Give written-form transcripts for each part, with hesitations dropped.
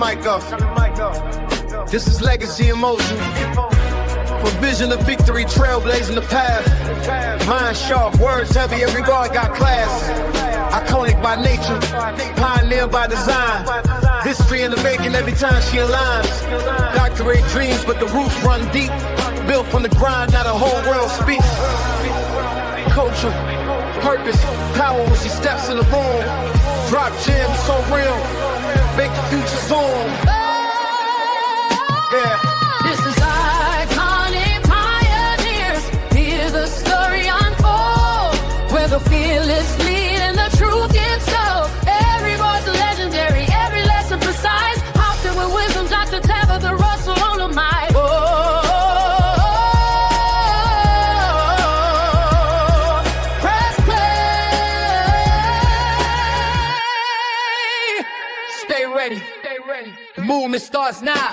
mic up. This is legacy emotion. For vision of victory, trailblazing the path. Mind sharp, words heavy, every bar got class. Iconic by nature, pioneer by design. History in the making every time she aligns. Doctorate dreams, but the roots run deep. Built from the grind, now the whole world speaks. Culture, purpose, power when she steps in the room. Drop gems so real, make the future zoom. Yeah. This is iconic pioneers. Hear the story unfold, where the fearless lead and the truth gets told. Every voice legendary, every lesson precise. Often with wisdom, Dr. Tabatha Russell on the mic. Press play. Stay ready. The movement starts now.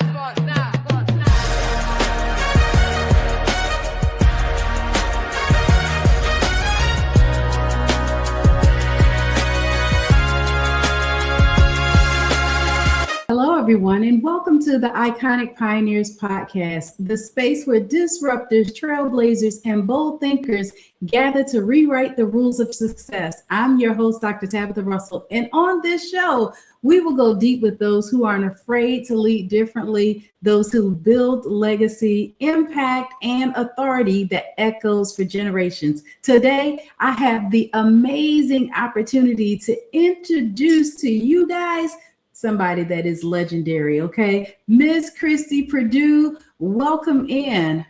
Hello, everyone, and welcome to the Iconic Pioneers podcast, the space where disruptors, trailblazers, and bold thinkers gather to rewrite the rules of success. I'm your host, Dr. Tabatha Russell, and on this show, we will go deep with those who aren't afraid to lead differently, those who build legacy, impact, and authority that echoes for generations. Today, I have the amazing opportunity to introduce to you guys somebody that is legendary, okay? Ms. Kristi Perdue, welcome in.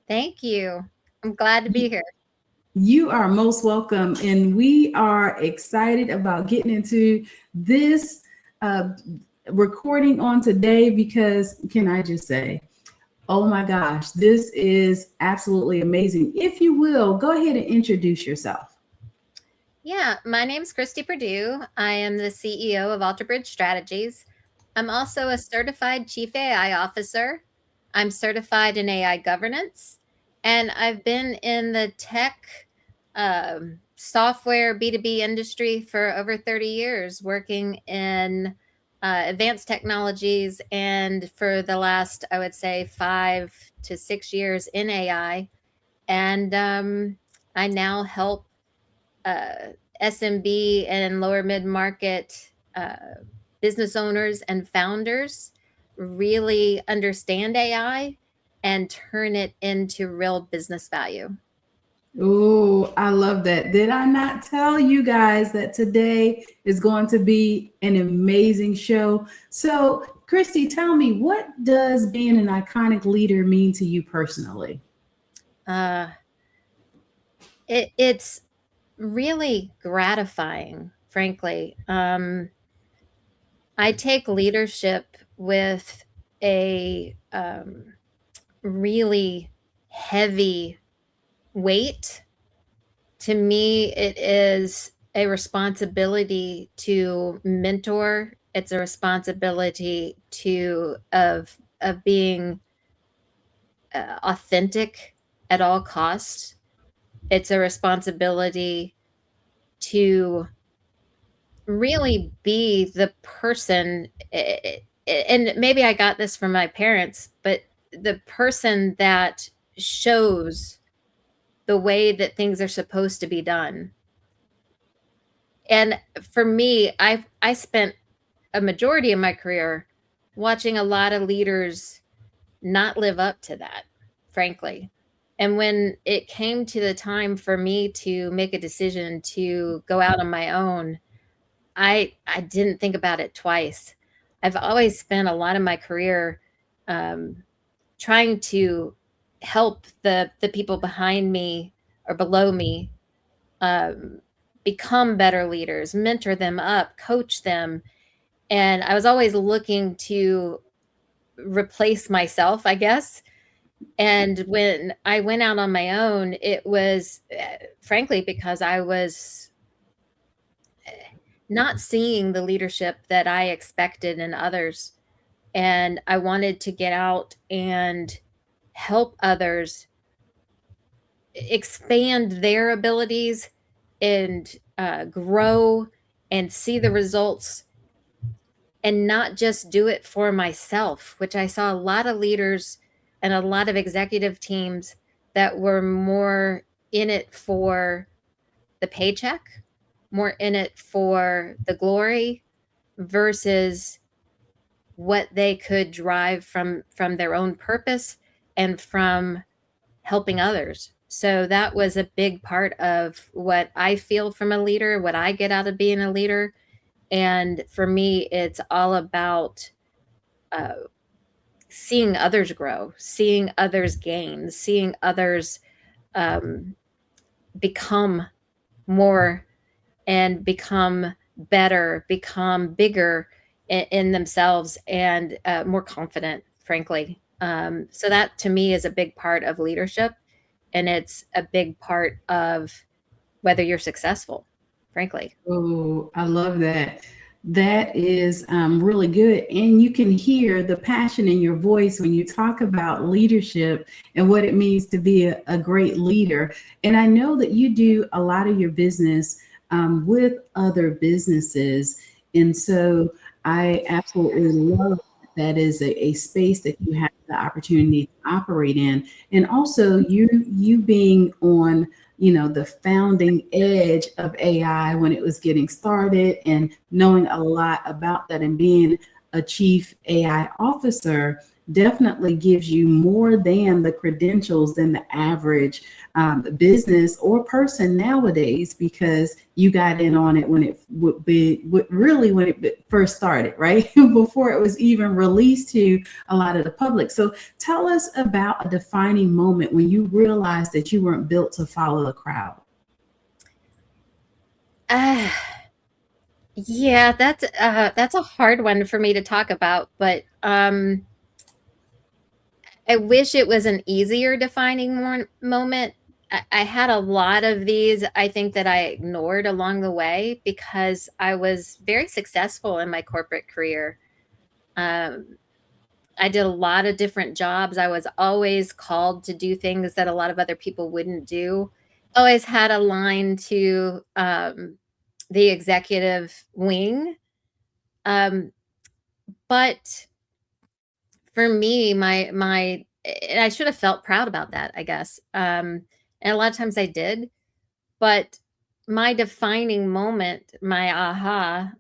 Thank you. I'm glad to be here. You are most welcome, and we are excited about getting into this recording on today because, can I just say, oh my gosh, this is absolutely amazing. If you will, go ahead and introduce yourself. Yeah, my name is Kristi Perdue. I am the CEO of Alterbridge Strategies. I'm also a certified Chief AI Officer. I'm certified in AI governance, and I've been in the tech software B2B industry for over 30 years, working in advanced technologies, and for the last, I would say, 5 to 6 years in AI. And I now help SMB and lower mid-market business owners and founders really understand AI and turn it into real business value. Oh, I love that. Did I not tell you guys that today is going to be an amazing show? So, Kristi, tell me, what does being an iconic leader mean to you personally? It's really gratifying, frankly. I take leadership with a really heavy weight. To me, it is a responsibility to mentor. It's a responsibility of being authentic at all costs. It's a responsibility to really be the person, and maybe I got this from my parents, but the person that shows the way that things are supposed to be done. And for me, I spent a majority of my career watching a lot of leaders not live up to that, frankly. And when it came to the time for me to make a decision to go out on my own, I didn't think about it twice. I've always spent a lot of my career trying to help the people behind me or below me become better leaders, mentor them up, coach them. And I was always looking to replace myself, I guess. And when I went out on my own, it was frankly because I was not seeing the leadership that I expected in others. And I wanted to get out and help others expand their abilities and grow and see the results and not just do it for myself, which I saw a lot of leaders and a lot of executive teams that were more in it for the paycheck, more in it for the glory versus what they could drive from their own purpose and from helping others. So that was a big part of what I feel from a leader, what I get out of being a leader. And for me, it's all about seeing others grow, seeing others gain, seeing others become more and become better, become bigger in themselves and more confident, frankly. So that to me is a big part of leadership. And it's a big part of whether you're successful, frankly. Oh, I love that. That is really good. And you can hear the passion in your voice when you talk about leadership and what it means to be a great leader. And I know that you do a lot of your business with other businesses. And so I absolutely love that is a space that you have the opportunity to operate in. And also you being on the founding edge of AI when it was getting started and knowing a lot about that and being a chief AI officer definitely gives you more than the credentials than the average business or person nowadays, because you got in on it when it when it first started, right? Before it was even released to a lot of the public. So tell us about a defining moment when you realized that you weren't built to follow the crowd. Yeah, that's a hard one for me to talk about, but I wish it was an easier defining moment. I had a lot of these, I think, that I ignored along the way because I was very successful in my corporate career. I did a lot of different jobs. I was always called to do things that a lot of other people wouldn't do. Always had a line to the executive wing. But for me, and I should have felt proud about that, I guess. And a lot of times I did, but my defining moment, my aha,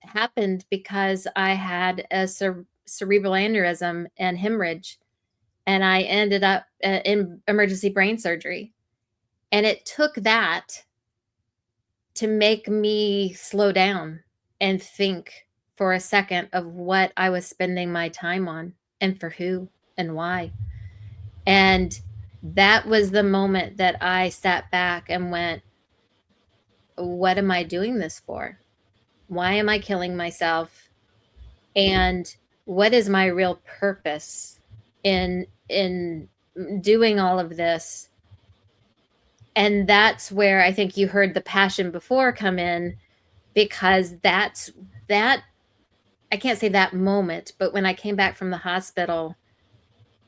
happened because I had a cerebral aneurysm and hemorrhage, and I ended up in emergency brain surgery. And it took that to make me slow down and think for a second of what I was spending my time on and for who and why. And that was the moment that I sat back and went, what am I doing this for? Why am I killing myself? And what is my real purpose in doing all of this? And that's where I think you heard the passion before come in, because that I can't say that moment, but when I came back from the hospital,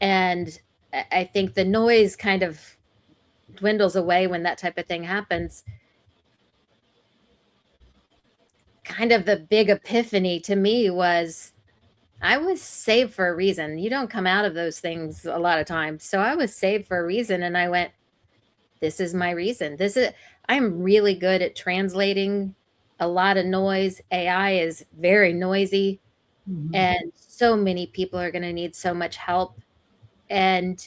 and I think the noise kind of dwindles away when that type of thing happens. Kind of the big epiphany to me was I was saved for a reason. You don't come out of those things a lot of times. So I was saved for a reason, and I went, this is my reason. I'm really good at translating a lot of noise. AI is very noisy, and so many people are going to need so much help. And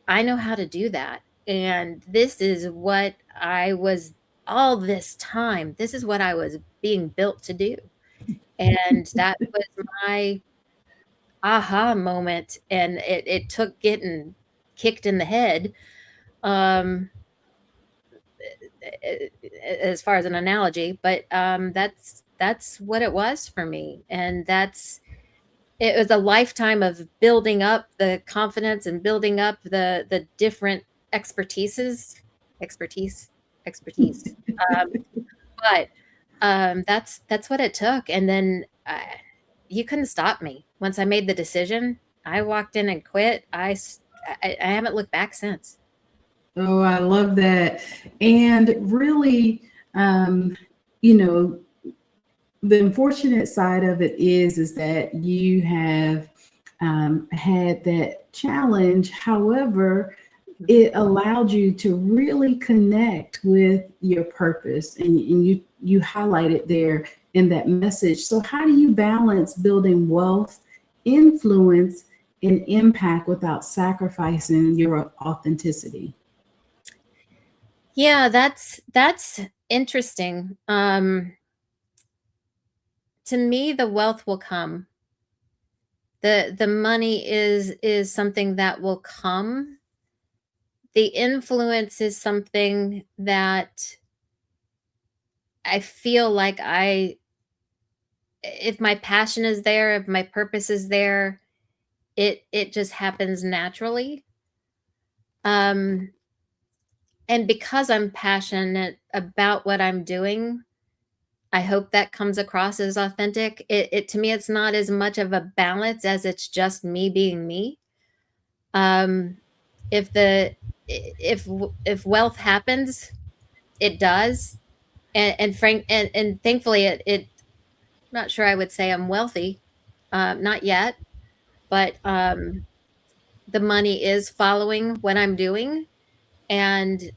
I know how to do that. And this is what I was all this time. This is what I was being built to do. And that was my aha moment. And it took getting kicked in the head, as far as an analogy, but that's what it was for me. And it was a lifetime of building up the confidence and building up the different expertise. But that's what it took. And then you couldn't stop me. Once I made the decision, I walked in and quit. I haven't looked back since. Oh, I love that. And really, the unfortunate side of it is that you have had that challenge. However, it allowed you to really connect with your purpose, and you highlighted there in that message. So how do you balance building wealth, influence, and impact without sacrificing your authenticity? Yeah, that's interesting. To me, the wealth will come. The money is something that will come. The influence is something that I feel like if my passion is there, if my purpose is there, it just happens naturally. And because I'm passionate about what I'm doing, I hope that comes across as authentic. It to me, it's not as much of a balance as it's just me being me. Um, if wealth happens, it does, and thankfully, I'm not sure I would say I'm wealthy, not yet, but the money is following what I'm doing, and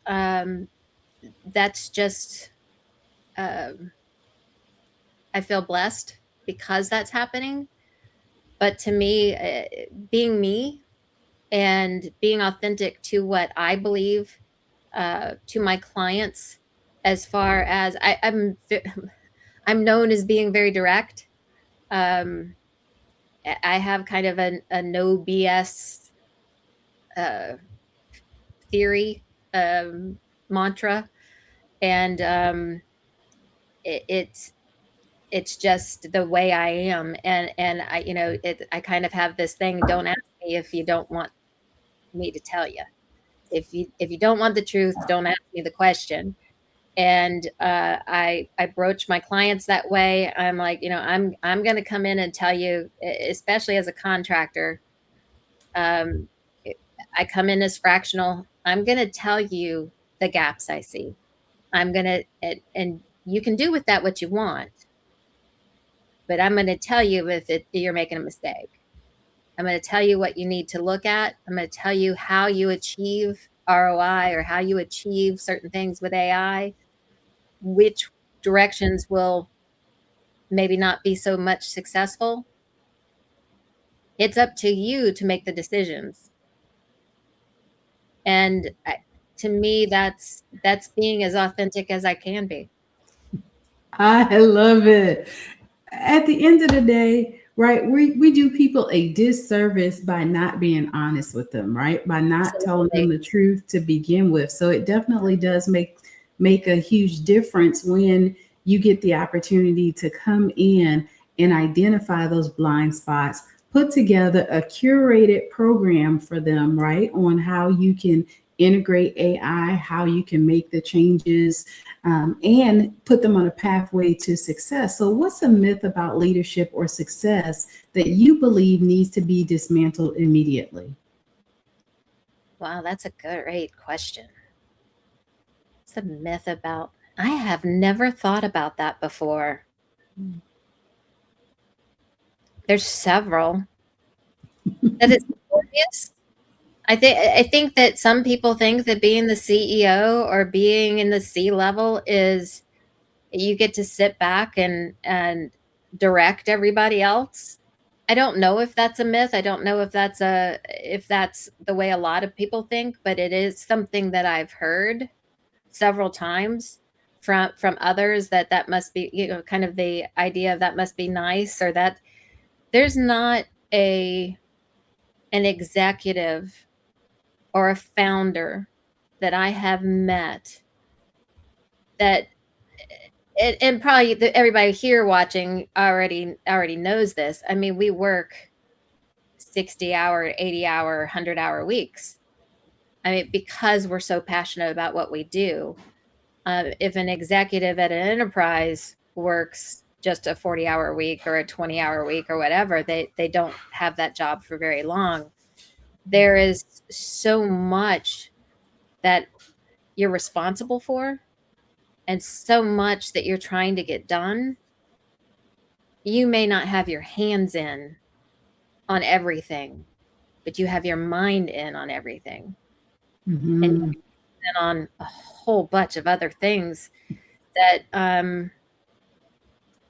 that's just I feel blessed because that's happening. But to me, being me and being authentic to what I believe, to my clients, as far as I'm known as being very direct. I have kind of a no BS theory, mantra, and it's just the way I am, and I kind of have this thing: don't ask me if you don't want me to tell you. If you don't want the truth, don't ask me the question. And I broach my clients that way. I'm like, I'm going to come in and tell you, especially as a contractor. Um, I come in as fractional. I'm going to tell you the gaps I see. I'm going to, and you can do with that what you want, but I'm going to tell you if you're making a mistake. I'm going to tell you what you need to look at. I'm going to tell you how you achieve ROI or how you achieve certain things with AI, which directions will maybe not be so much successful. It's up to you to make the decisions. And to me, that's being as authentic as I can be. I love it. At the end of the day, right, we do people a disservice by not being honest with them, right? By not telling them the truth to begin with. So it definitely does make a huge difference when you get the opportunity to come in and identify those blind spots, put together a curated program for them, right, on how you can integrate AI, how you can make the changes, and put them on a pathway to success. So, what's a myth about leadership or success that you believe needs to be dismantled immediately? Wow, that's a great question. It's a myth about, I have never thought about that before. There's several. That it's obvious. I think that some people think that being the CEO or being in the C level is you get to sit back and direct everybody else. I don't know if that's a myth. I don't know if that's the way a lot of people think, but it is something that I've heard several times from others that must be, kind of the idea of that must be nice, or that there's not an executive or a founder that I have met that, and probably everybody here watching already knows this. I mean, we work 60-hour, 80-hour, 100-hour weeks. I mean, because we're so passionate about what we do. If an executive at an enterprise works just a 40-hour week or a 20-hour week or whatever, they don't have that job for very long. There is so much that you're responsible for and so much that you're trying to get done you may not have your hands in on everything, but you have your mind in on everything. Mm-hmm. And then on a whole bunch of other things that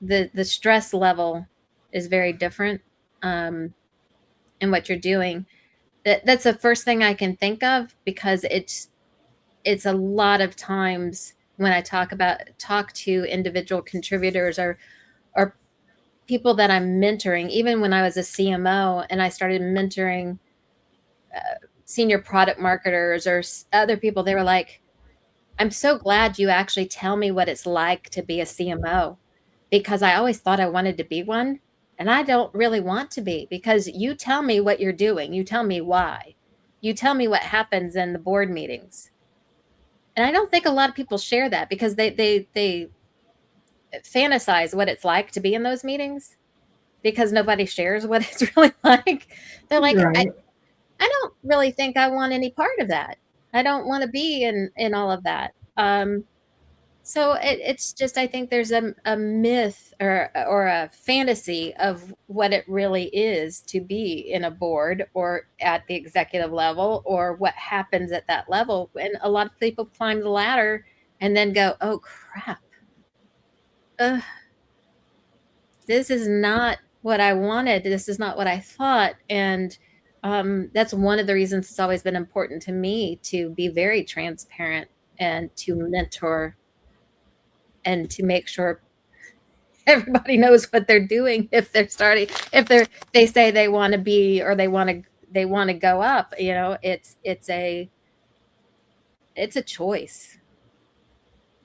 the stress level is very different in what you're doing. That's the first thing I can think of, because it's a lot of times when I talk to individual contributors or people that I'm mentoring, even when I was a CMO and I started mentoring senior product marketers or other people, they were like, I'm so glad you actually tell me what it's like to be a CMO, because I always thought I wanted to be one, and I don't really want to be, because you tell me what you're doing. You tell me why. You tell me what happens in the board meetings. And I don't think a lot of people share that, because they fantasize what it's like to be in those meetings, because nobody shares what it's really like. They're like, Right. I don't really think I want any part of that. I don't want to be in all of that. So it's just, I think there's a myth or a fantasy of what it really is to be in a board or at the executive level, or what happens at that level. And a lot of people climb the ladder and then go, oh crap, this is not what I wanted. This is not what I thought. And that's one of the reasons it's always been important to me to be very transparent and to mentor and to make sure everybody knows what they're doing. If they say they want to be, or they want to go up, it's a choice.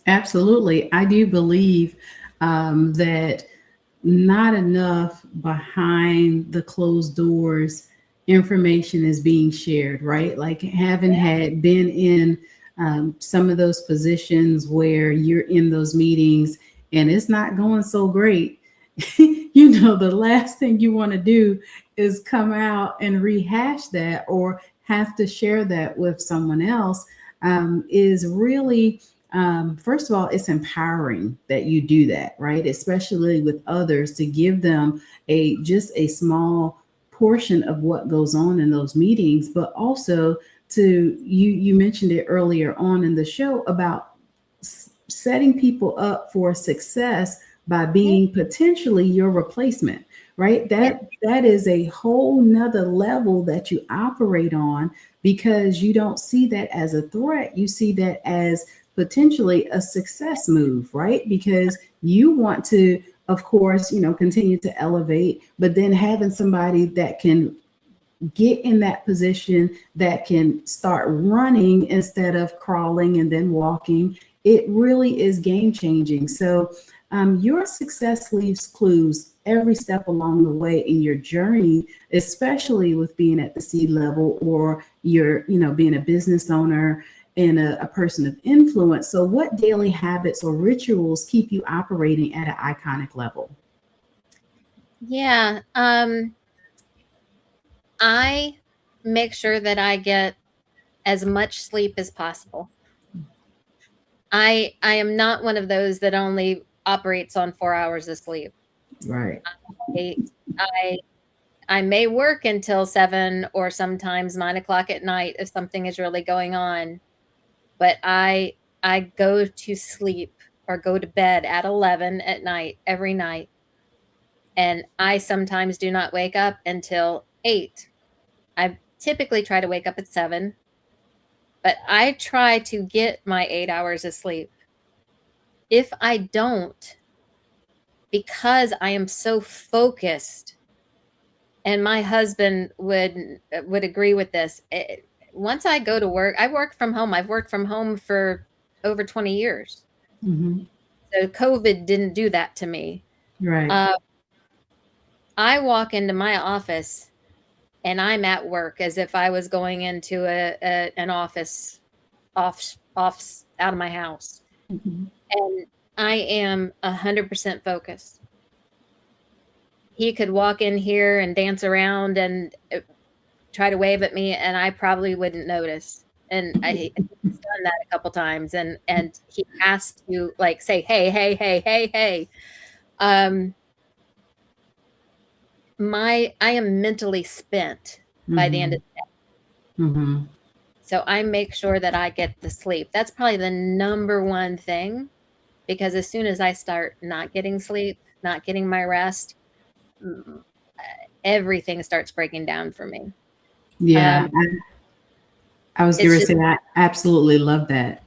Absolutely. I do believe that not enough behind the closed doors information is being shared, right? Like, having had been in some of those positions where you're in those meetings and it's not going so great, the last thing you want to do is come out and rehash that or have to share that with someone else. Is really, first of all, it's empowering that you do that, right? Especially with others, to give them just a small portion of what goes on in those meetings, but also you mentioned it earlier on in the show about setting people up for success by being potentially your replacement, right? That is a whole nother level that you operate on, because you don't see that as a threat. You see that as potentially a success move, right? Because you want to, of course, continue to elevate, but then having somebody that can get in that position, that can start running instead of crawling and then walking, it really is game changing. So your success leaves clues every step along the way in your journey, especially with being at the C level, or you're, being a business owner and a person of influence. So what daily habits or rituals keep you operating at an iconic level? Yeah. I make sure that I get as much sleep as possible. I am not one of those that only operates on 4 hours of sleep. Right. I may work until 7 or sometimes 9 o'clock at night if something is really going on, but I go to sleep or go to bed at 11 at night every night, and I sometimes do not wake up until 8. I typically try to wake up at 7, but I try to get my 8 hours of sleep. If I don't, because I am so focused, and my husband would agree with this. Once I go to work, I work from home. I've worked from home for over 20 years. Mm-hmm. So COVID didn't do that to me. Right. I walk into my office and I'm at work as if I was going into an office off out of my house. Mm-hmm. And I am 100% focused. He could walk in here and dance around and try to wave at me, and I probably wouldn't notice. And he's done that a couple times, and he has to like say, hey. I am mentally spent by the end of the day. Mm-hmm. So I make sure that I get the sleep. That's probably the number one thing, because as soon as I start not getting sleep, not getting my rest, everything starts breaking down for me. Yeah, I was It's going to just, say I absolutely love that.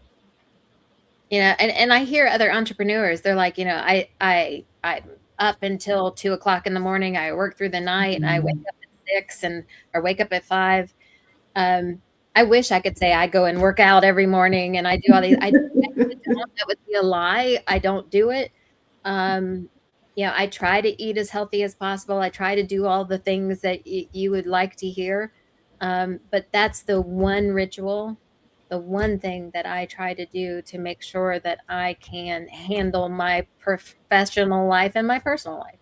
and I hear other entrepreneurs, they're like, I'm up until 2:00 in the morning. I work through the night and I wake up at 6 or wake up at 5. I wish I could say I go and work out every morning and I do all these. I don't. That would be a lie. I don't do it. I try to eat as healthy as possible. I try to do all the things that you would like to hear. But that's the one ritual, the one thing that I try to do to make sure that I can handle my professional life and my personal life.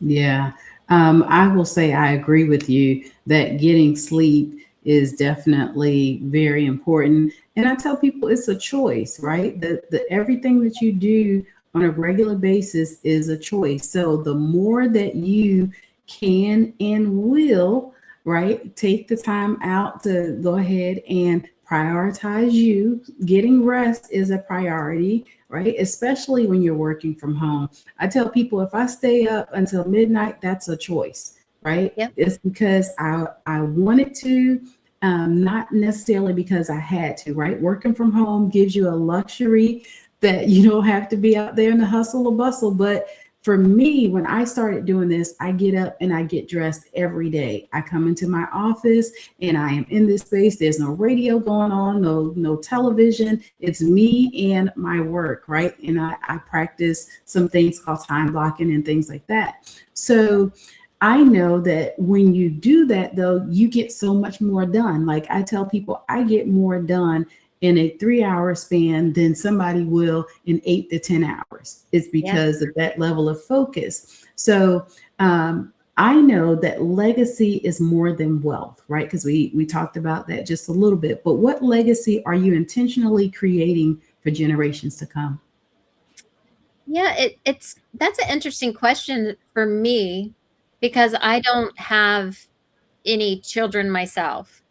Yeah. I will say I agree with you that getting sleep is definitely very important. And I tell people it's a choice, right? The everything that you do on a regular basis is a choice. So the more that you can and will, right, take the time out to go ahead and prioritize you. Getting rest is a priority, right? Especially when you're working from home. I tell people if I stay up until midnight, that's a choice, right? Yep. It's because I wanted to, not necessarily because I had to, right? Working from home gives you a luxury that you don't have to be out there in the hustle or bustle. But for me, when I started doing this, I get up and I get dressed every day. I come into my office and I am in this space. There's no radio going on, no television. It's me and my work, right? And I practice some things called time blocking and things like that. So I know that when you do that, though, you get so much more done. Like I tell people, I get more done in a 3-hour span than somebody will in 8 to 10 hours. It's because of that level of focus. So I know that legacy is more than wealth, right? Because we talked about that just a little bit. But what legacy are you intentionally creating for generations to come? Yeah, that's an interesting question for me because I don't have any children myself.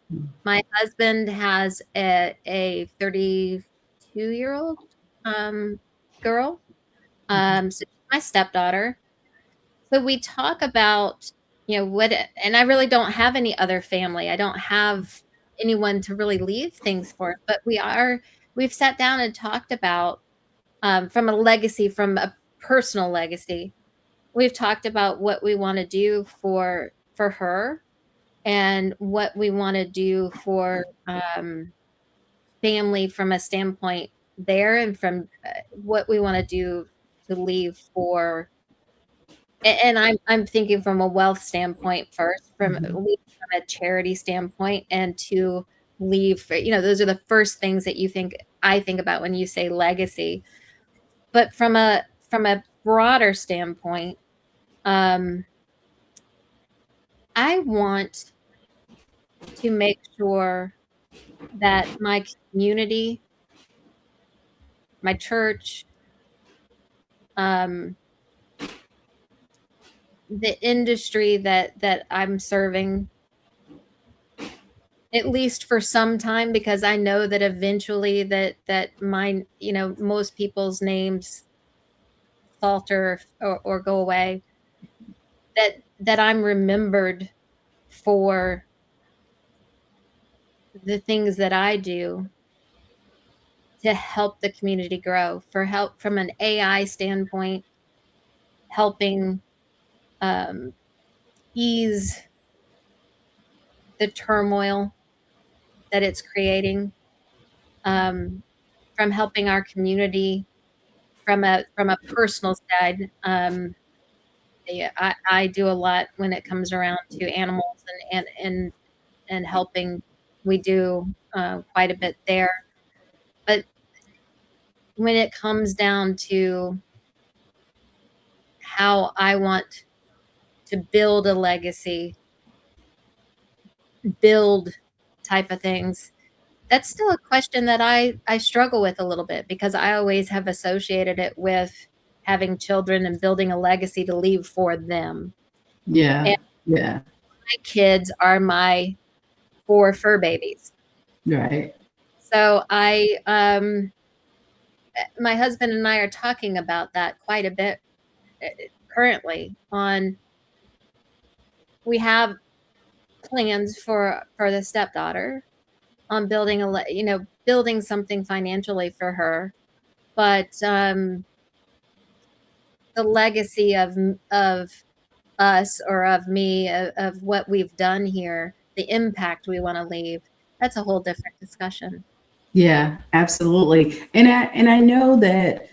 My husband has a 32-year-old girl. So she's my stepdaughter. So we talk about, and I really don't have any other family. I don't have anyone to really leave things for, but we've sat down and talked about from a personal legacy. We've talked about what we want to do for her and what we want to do for family from a standpoint there, and from what we want to do to leave for. And I'm thinking from a wealth standpoint first, from a charity standpoint, and to leave. Those are the first things that I think about when you say legacy. But from a broader standpoint, I want to make sure that my community, my church, the industry that I'm serving, at least for some time, because I know that eventually that most people's names falter or go away, that I'm remembered for the things that I do to help the community grow, for help from an AI standpoint, helping ease the turmoil that it's creating, from helping our community from a personal side. I do a lot when it comes around to animals and helping. We do quite a bit there. But when it comes down to how I want to build a legacy, build type of things, that's still a question that I struggle with a little bit, because I always have associated it with having children and building a legacy to leave for them. Yeah. And Yeah. My kids are my 4 fur babies. Right. So my husband and I are talking about that quite a bit currently. We have plans for the stepdaughter on building something financially for her, but the legacy of us, or of me, of what we've done here, the impact we want to leave, that's a whole different discussion. Yeah, absolutely. And I know that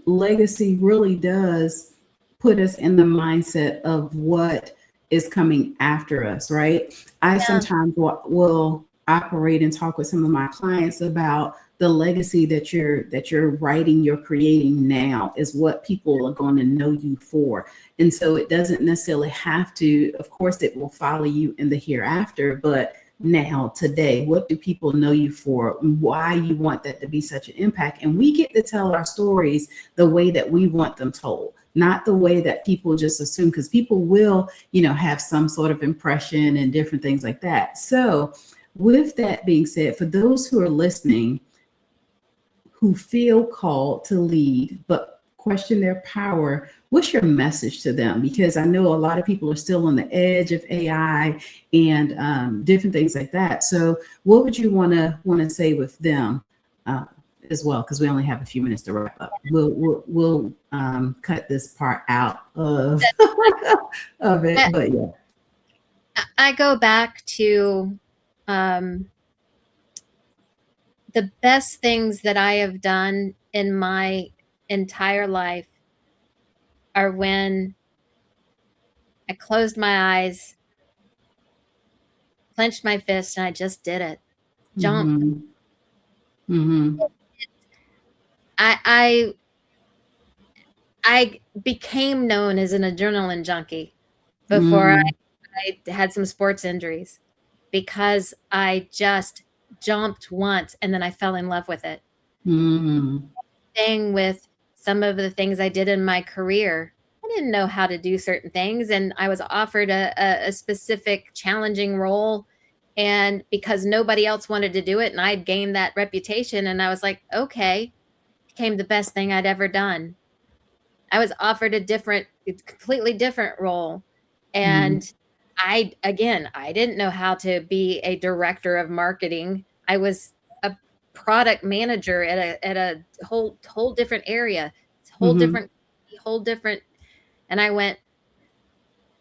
legacy really does put us in the mindset of what is coming after us, right? I sometimes will operate and talk with some of my clients about the legacy that you're writing, you're creating now is what people are going to know you for. And so it doesn't necessarily have to, of course, it will follow you in the hereafter, but now, today, what do people know you for? Why you want that to be such an impact? And we get to tell our stories the way that we want them told, not the way that people just assume, because people will, have some sort of impression and different things like that. So with that being said, for those who are listening, who feel called to lead, but question their power, what's your message to them? Because I know a lot of people are still on the edge of AI and different things like that. So what would you want to say with them as well? Because we only have a few minutes to wrap up. We'll cut this part out of of it, but yeah. I go back to the best things that I have done in my entire life are when I closed my eyes, clenched my fist, and I just did it. Jumped. Mm-hmm. I became known as an adrenaline junkie before I had some sports injuries, because I just jumped once and then I fell in love with it. Thing with some of the things I did in my career, I didn't know how to do certain things, and I was offered a specific challenging role, and because nobody else wanted to do it, and I'd gained that reputation, and I was like, okay, became the best thing I'd ever done. I was offered a completely different role, and I didn't know how to be a director of marketing. I was a product manager at a whole different area, whole different, and I went,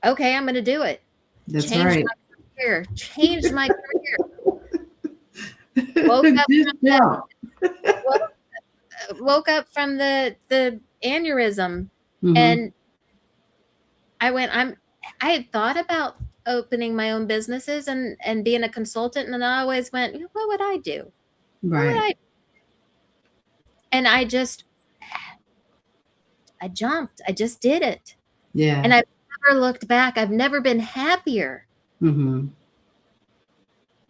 okay, I'm going to do it. That's Changed right. my career. Changed my career. Woke up from the aneurysm, and I went, I had thought about opening my own businesses and being a consultant, and I always went, what would I do? Right. And I jumped. I just did it. Yeah. And I've never looked back. I've never been happier.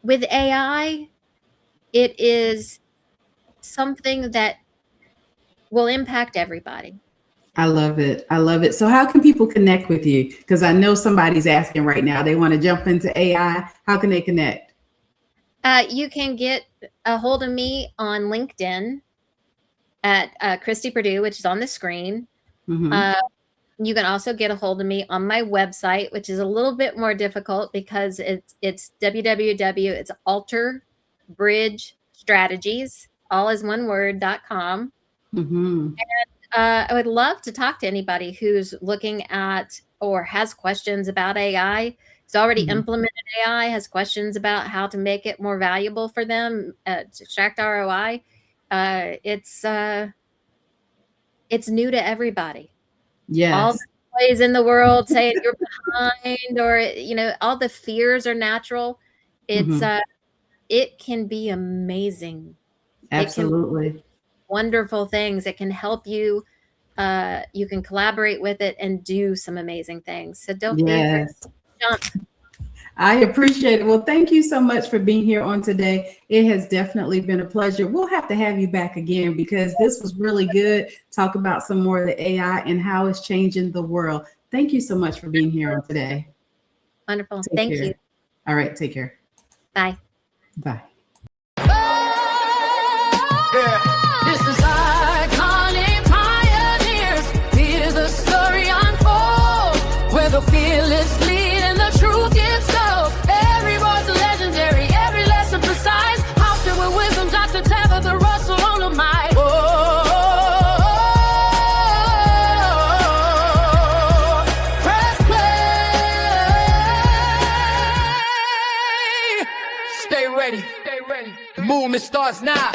With AI, it is something that will impact everybody. I love it. I love it. So how can people connect with you? Because I know somebody's asking right now, they want to jump into AI. How can they connect? You can get a hold of me on LinkedIn at Kristi Perdue, which is on the screen. You can also get a hold of me on my website, which is a little bit more difficult because it's it's Alter Bridge Strategies, all is one word.com. And I would love to talk to anybody who's looking at or has questions about AI, who's already implemented AI, has questions about how to make it more valuable for them, to extract ROI. It's new to everybody. Yes. All the noise in the world saying you're behind, or all the fears are natural. It's it can be amazing. Absolutely. It can be wonderful things. It can help you. You can collaborate with it and do some amazing things. So don't be afraid to jump. I appreciate it. Well, thank you so much for being here on today. It has definitely been a pleasure. We'll have to have you back again because this was really good. Talk about some more of the AI and how it's changing the world. Thank you so much for being here on today. Wonderful. Take Thank care. you. All right. Take care. Bye. Bye. This is iconic pioneers. Hear the story unfold, where the fearless lead and the truth gets told. Every voice legendary, every lesson precise. House filled with wisdom, Dr. Tabatha Russell on the mic. Press play. Stay ready. The movement starts now.